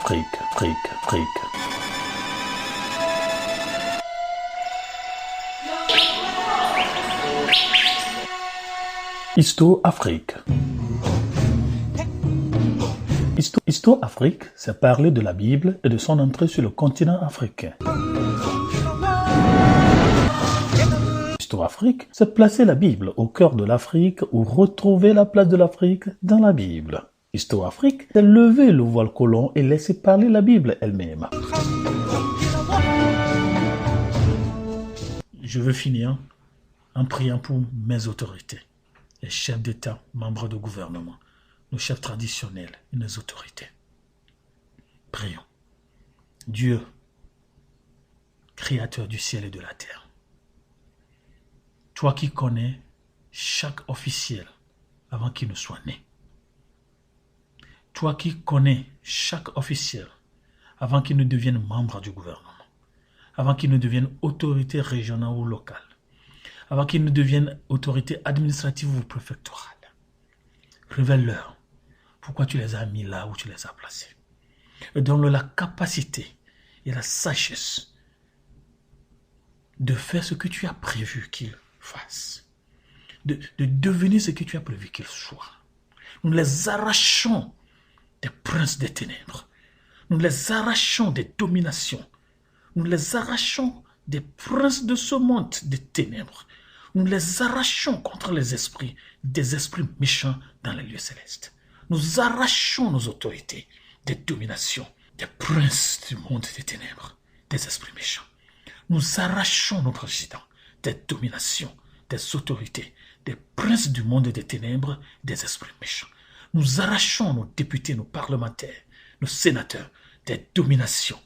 Afrique. Histo-Afrique. Histo-Afrique, c'est parler de la Bible et de son entrée sur le continent africain. Histo-Afrique, c'est placer la Bible au cœur de l'Afrique ou retrouver la place de l'Afrique dans la Bible. Histo-Afrique, c'est lever le voile colon et laisser parler la Bible elle-même. Je veux finir en priant pour mes autorités, les chefs d'État, membres de gouvernement, nos chefs traditionnels et nos autorités. Prions. Dieu, créateur du ciel et de la terre, toi qui connais chaque officiel avant qu'il ne soit né, toi qui connais chaque officiel avant qu'il ne devienne membre du gouvernement, avant qu'il ne devienne autorité régionale ou locale, avant qu'il ne devienne autorité administrative ou préfectorale, révèle-leur pourquoi tu les as mis là où tu les as placés. Et donne-leur la capacité et la sagesse de faire ce que tu as prévu qu'ils fassent, de devenir ce que tu as prévu qu'ils soient. Nous les arrachons des princes des ténèbres. Nous les arrachons des dominations. Nous les arrachons des princes de ce monde des ténèbres. Nous les arrachons contre les esprits, des esprits méchants dans les lieux célestes. Nous arrachons nos autorités des dominations, des princes du monde des ténèbres, des esprits méchants. Nous arrachons nos présidents des dominations, des autorités, des princes du monde des ténèbres, des esprits méchants. Nous arrachons nos députés, nos parlementaires, nos sénateurs des dominations,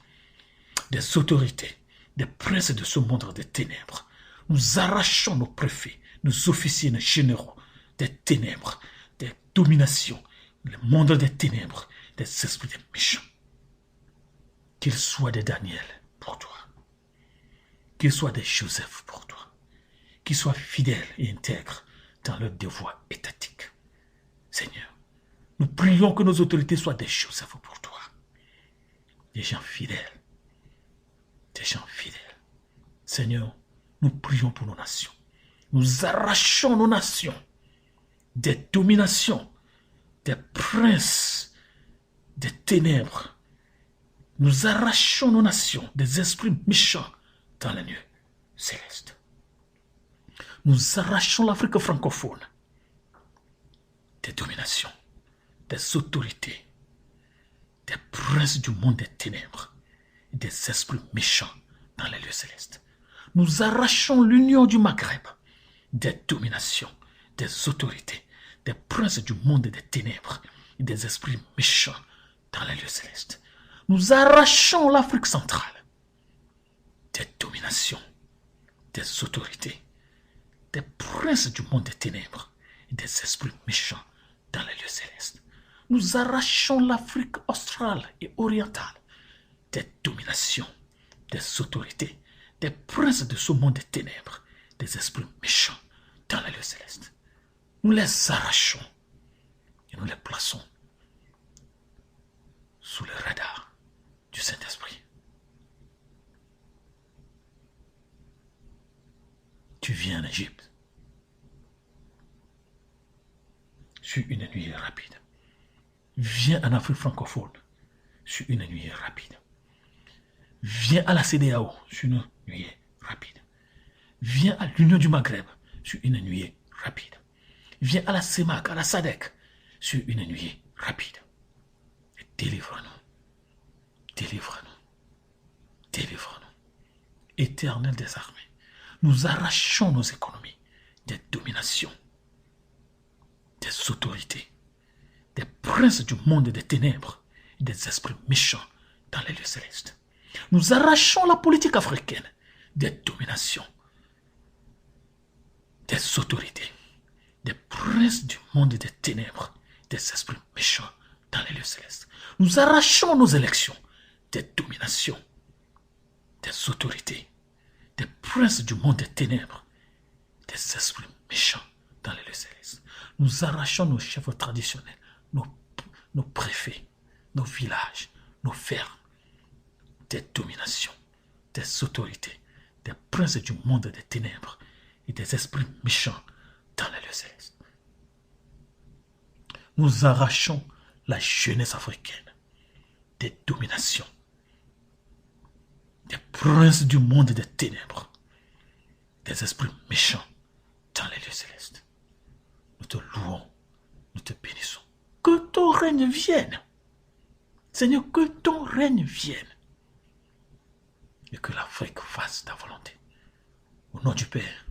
des autorités, des princes de ce monde des ténèbres. Nous arrachons nos préfets, nos officiers, nos généraux des ténèbres, des dominations, le monde des ténèbres, des esprits des méchants. Qu'ils soient des Daniel pour toi, qu'ils soient des Joseph pour toi, qu'ils soient fidèles et intègres dans leur devoir étatique. Seigneur, nous prions que nos autorités soient des Joseph pour toi, des gens fidèles, des gens fidèles. Seigneur, nous prions pour nos nations. Nous arrachons nos nations des dominations, des princes, des ténèbres. Nous arrachons nos nations des esprits méchants dans les lieux célestes. Nous arrachons l'Afrique francophone des dominations, des autorités, des princes du monde des ténèbres et des esprits méchants dans les lieux célestes. Nous arrachons l'union du Maghreb des dominations, des autorités, des princes du monde des ténèbres et des esprits méchants dans les lieux célestes. Nous arrachons l'Afrique centrale des dominations, des autorités, des princes du monde des ténèbres et des esprits méchants dans les lieux célestes. Nous arrachons l'Afrique australe et orientale des dominations, des autorités, des princes de ce monde des ténèbres, des esprits méchants dans les lieux célestes. Nous les arrachons et nous les plaçons sous le radar du Saint-Esprit. Tu viens en Égypte sur une nuit rapide. Viens en Afrique francophone sur une nuit rapide. Viens à la CEDEAO sur une nuit rapide. Viens à l'Union du Maghreb sur une nuit rapide. Viens à la CEMAC, à la SADC sur une nuit rapide. Et délivre-nous. Délivre-nous. Délivre-nous. Éternel des armées, nous arrachons nos économies des dominations, des autorités, des princes du monde des ténèbres et des esprits méchants dans les lieux célestes. Nous arrachons la politique africaine des dominations, des autorités, des princes du monde des ténèbres, des esprits méchants dans les lieux célestes. Nous arrachons nos élections des dominations, des autorités, des princes du monde des ténèbres, des esprits méchants dans les lieux célestes. Nous arrachons nos chefs traditionnels, nos préfets, nos villages, nous faire des dominations, des autorités, des princes du monde des ténèbres et des esprits méchants dans les lieux célestes. Nous arrachons la jeunesse africaine des dominations, des princes du monde des ténèbres, des esprits méchants dans les lieux célestes. Nous te louons, nous te bénissons. Que ton règne vienne. Seigneur, que ton règne vienne. Et que l'Afrique fasse ta volonté. Au nom du Père,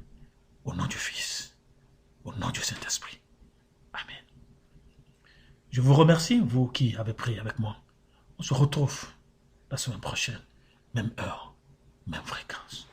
au nom du Fils, au nom du Saint-Esprit. Amen. Je vous remercie, vous qui avez prié avec moi. On se retrouve la semaine prochaine, même heure, même fréquence.